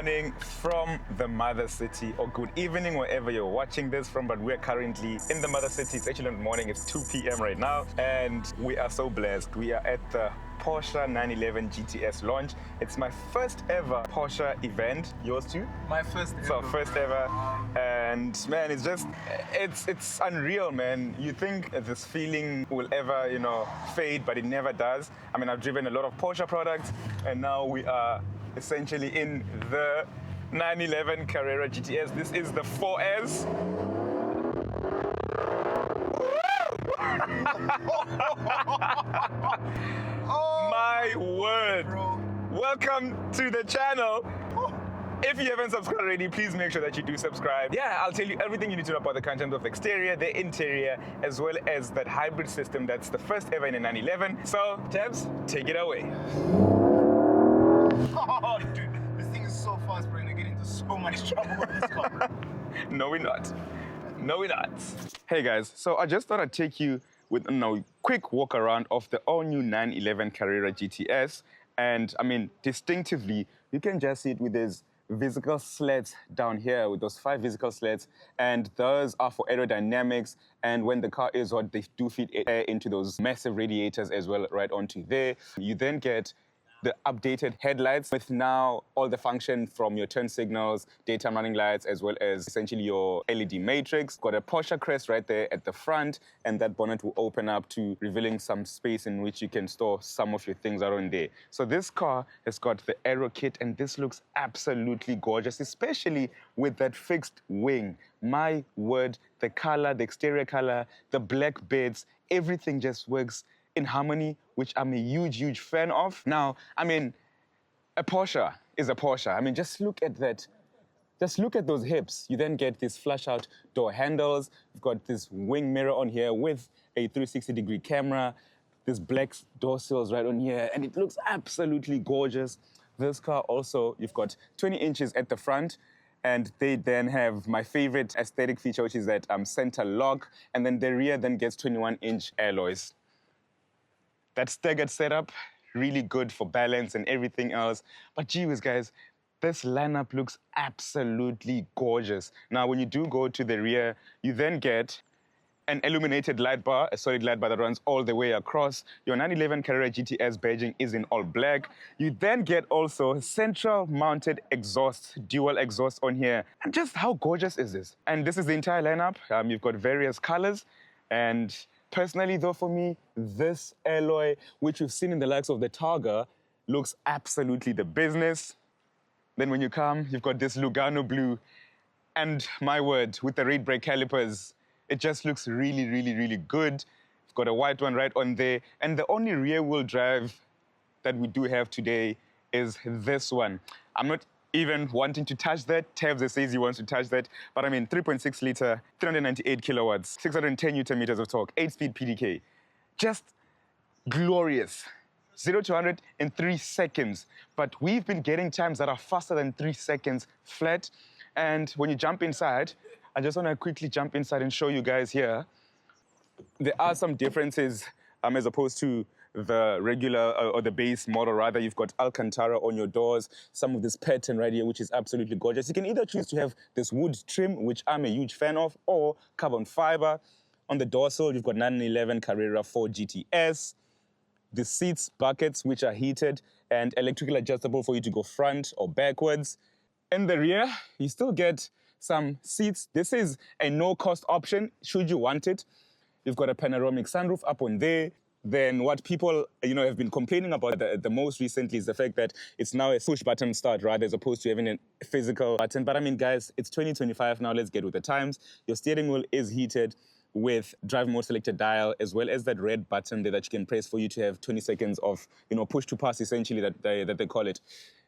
morning from the mother city, or good evening wherever you're watching this from, but we're currently in the mother city. It's actually not morning, it's 2 p.m. right now, and we are so blessed. We are at the Porsche 911 GTS launch. It's my first ever Porsche event. Yours too? My first ever. So first ever, and man, it's just, it's unreal, man. You think this feeling will ever, fade, but it never does. I mean, I've driven a lot of Porsche products, and now we are essentially in the 911 Carrera GTS. This is the 4S. My word. Bro. Welcome to the channel. If you haven't subscribed already, please make sure that you do subscribe. Yeah, I'll tell you everything you need to know about the content of the exterior, the interior, as well as that hybrid system that's the first ever in a 911. So, Tabs, take it away. Oh, dude, this thing is so fast, bro. We're gonna get into so much trouble with this car. No, we're not. No, we're not. Hey guys, so I just thought I'd take you with a quick walk around of the all-new 911 Carrera GTS. And I mean, distinctively, you can just see it with these visible slats down here, with those 5 visible slats, and those are for aerodynamics. And when the car is hot, they do feed air into those massive radiators as well, right onto there. You then get the updated headlights with now all the function from your turn signals, daytime running lights, as well as essentially your LED matrix. Got a Porsche crest right there at the front, and that bonnet will open up to revealing some space in which you can store some of your things around there. So this car has got the aero kit, and this looks absolutely gorgeous, especially with that fixed wing. My word, the color, the exterior color, the black beds, everything just works in harmony, which I'm a huge fan of. Now, I mean, a Porsche is a Porsche. I mean, just look at that. Just look at those hips. You then get these flush-out door handles. You've got this wing mirror on here with a 360-degree camera. This black door sills right on here, and it looks absolutely gorgeous. This car also, you've got 20 inches at the front, and they then have my favorite aesthetic feature, which is that center lock, and then the rear then gets 21-inch alloys. That staggered setup, really good for balance and everything else. But gee whiz, guys, this lineup looks absolutely gorgeous. Now, when you do go to the rear, you then get an illuminated light bar, a solid light bar that runs all the way across. Your 911 Carrera GTS badging is in all black. You then get also central mounted exhaust, dual exhaust on here. And just how gorgeous is this? And this is the entire lineup. You've got various colors, and personally, though, for me, this alloy, which you've seen in the likes of the Targa, looks absolutely the business. Then when you come, you've got this Lugano blue. And my word, with the rear brake calipers, it just looks really good. You've got a white one right on there. And the only rear-wheel drive that we do have today is this one. I'm not even wanting to touch that. Tabs says he wants to touch that. But I mean, 3.6 liter, 398 kilowatts, 610 Newton meters of torque, 8-speed PDK. Just glorious. 0 to 100 in 3 seconds. But we've been getting times that are faster than 3 seconds flat. And when you jump inside, I just want to quickly jump inside and show you guys here. There are some differences as opposed to the regular or the base model. Rather, you've got Alcantara on your doors, some of this pattern right here, which is absolutely gorgeous. You can either choose to have this wood trim, which I'm a huge fan of, or carbon fiber. On the dorsal, you've got 911 Carrera 4 GTS. The seats, buckets, which are heated and electrically adjustable for you to go front or backwards. In the rear, you still get some seats. This is a no-cost option, should you want it. You've got a panoramic sunroof up on there. Then what people, have been complaining about the most recently is the fact that it's now a push-button start, rather, as opposed to having a physical button. But I mean, guys, it's 2025 now. Let's get with the times. Your steering wheel is heated with drive mode selected dial, as well as that red button there that you can press for you to have 20 seconds of, push to pass, essentially, that they call it.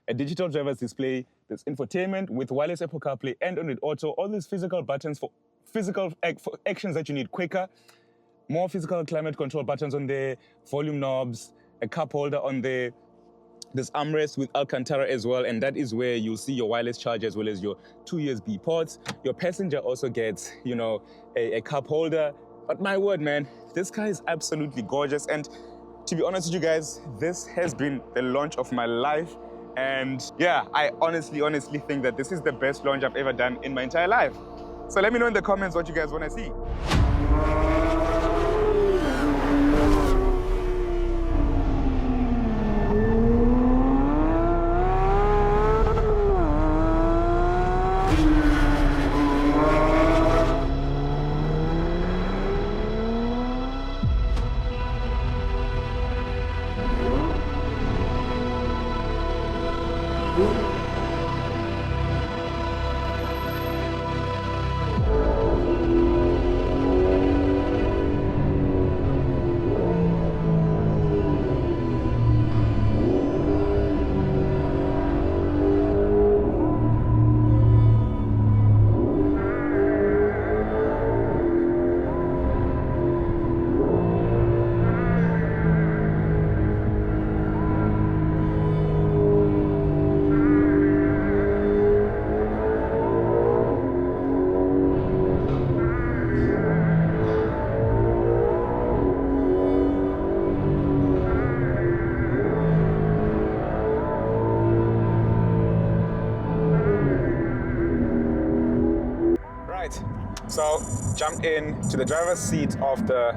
A digital driver's display, there's infotainment with wireless Apple CarPlay and Android Auto, all these physical buttons for for actions that you need quicker. More physical climate control buttons on there, volume knobs, a cup holder on there. There's armrest with Alcantara as well, and that is where you'll see your wireless charger as well as your 2 USB ports. Your passenger also gets, a cup holder. But my word, man, this car is absolutely gorgeous. And to be honest with you guys, this has been the launch of my life. And yeah, I honestly think that this is the best launch I've ever done in my entire life. So let me know in the comments what you guys want to see. So jumped in to the driver's seat of the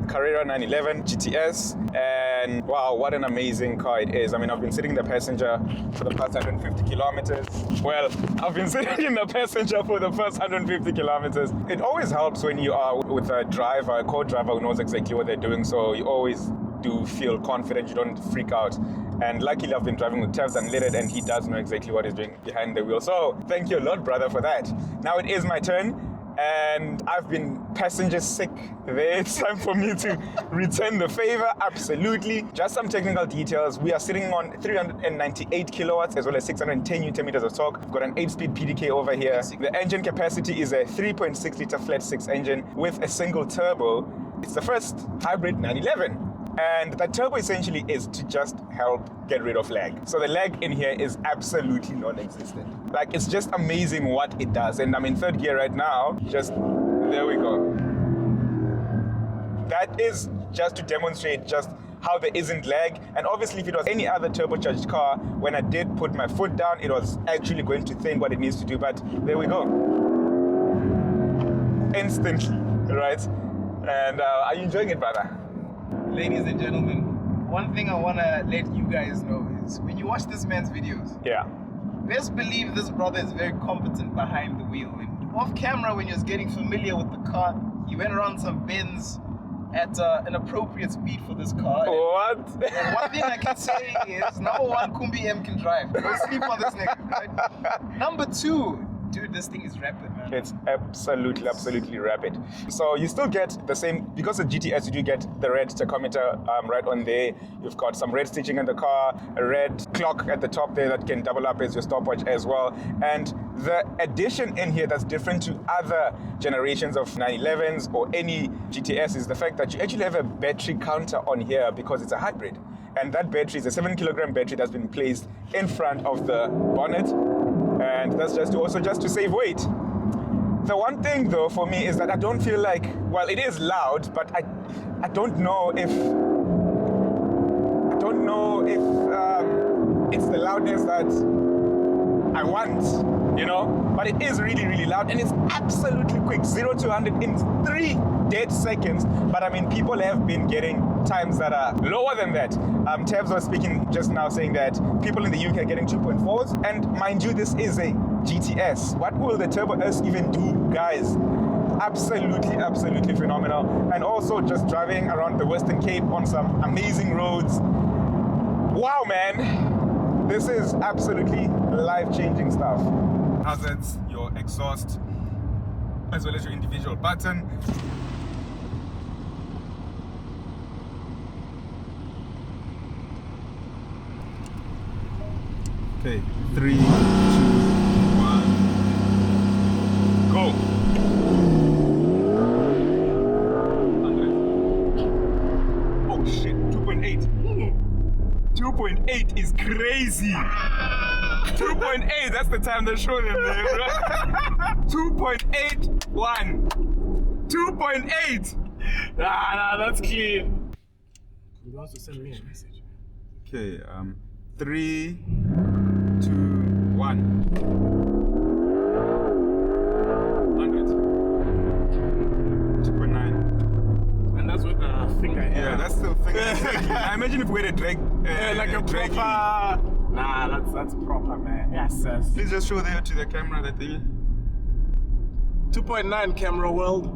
Carrera 911 GTS, and wow, what an amazing car it is. I mean, I've been sitting in the passenger for the past 150 kilometers. Well, I've been sitting in the passenger for the first 150 kilometers. It always helps when you are with a driver, a co-driver who knows exactly what they're doing, so you always do feel confident, you don't freak out. And luckily I've been driving with Tev's unleaded, and he does know exactly what he's doing behind the wheel. So thank you a lot, brother, for that. Now it is my turn. And I've been passenger sick there. It's time for me to return the favor, absolutely. Just some technical details. We are sitting on 398 kilowatts as well as 610 Newton meters of torque. We've got an 8-speed PDK over here. The engine capacity is a 3.6 liter flat 6 engine with a single turbo. It's the first hybrid 911. And that turbo essentially is to just help get rid of lag. So the lag in here is absolutely non-existent. Like, it's just amazing what it does. And I'm in third gear right now. Just, there we go. That is just to demonstrate just how there isn't lag. And obviously if it was any other turbocharged car, when I did put my foot down, it was actually going to think what it needs to do. But there we go. Instantly, right? And are you enjoying it, brother? Ladies and gentlemen, one thing I want to let you guys know is when you watch this man's videos, best believe this brother is very competent behind the wheel. And off camera, when he was getting familiar with the car, he went around some bends at an appropriate speed for this car. What? And one thing I can say is, number one, Kumbi-M can drive. Don't sleep on this nigga, right? Number two, dude, this thing is rapid, man. It's absolutely rapid. So you still get the same, because of GTS, you do get the red tachometer right on there. You've got some red stitching in the car, a red clock at the top there that can double up as your stopwatch as well. And the addition in here that's different to other generations of 911s or any GTS is the fact that you actually have a battery counter on here because it's a hybrid. And that battery is a 7-kilogram battery that's been placed in front of the bonnet. And that's just to save weight. The one thing though for me is that I don't feel like, well, it is loud, but I don't know if it's the loudness that I want, you know? But it is really loud, and it's absolutely quick, 0 to 100 in 3 dead seconds. But I mean, people have been getting times that are lower than that. Tevz was speaking just now saying that people in the UK are getting 2.4s, and mind you, this is a GTS. What will the Turbo S even do, guys? Absolutely phenomenal. And also just driving around the Western Cape on some amazing roads. Wow, man, this is absolutely life-changing stuff. Hazards, your exhaust, as well as your individual button. Okay, 3, 2, 1, go. 100. Oh shit, 2.8. 2.8 is crazy. 2.8, that's the time they're showing them there, right? 2.81. 2.8. Nah, that's clean. You also send me a message. Okay, 3, 2.9. And that's with the finger. Yeah, that's the finger. I imagine if we had a drag. Like a proper. Nah, that's proper, man. Yes, yes. Please just show there to the camera that thing. 2.9 camera world.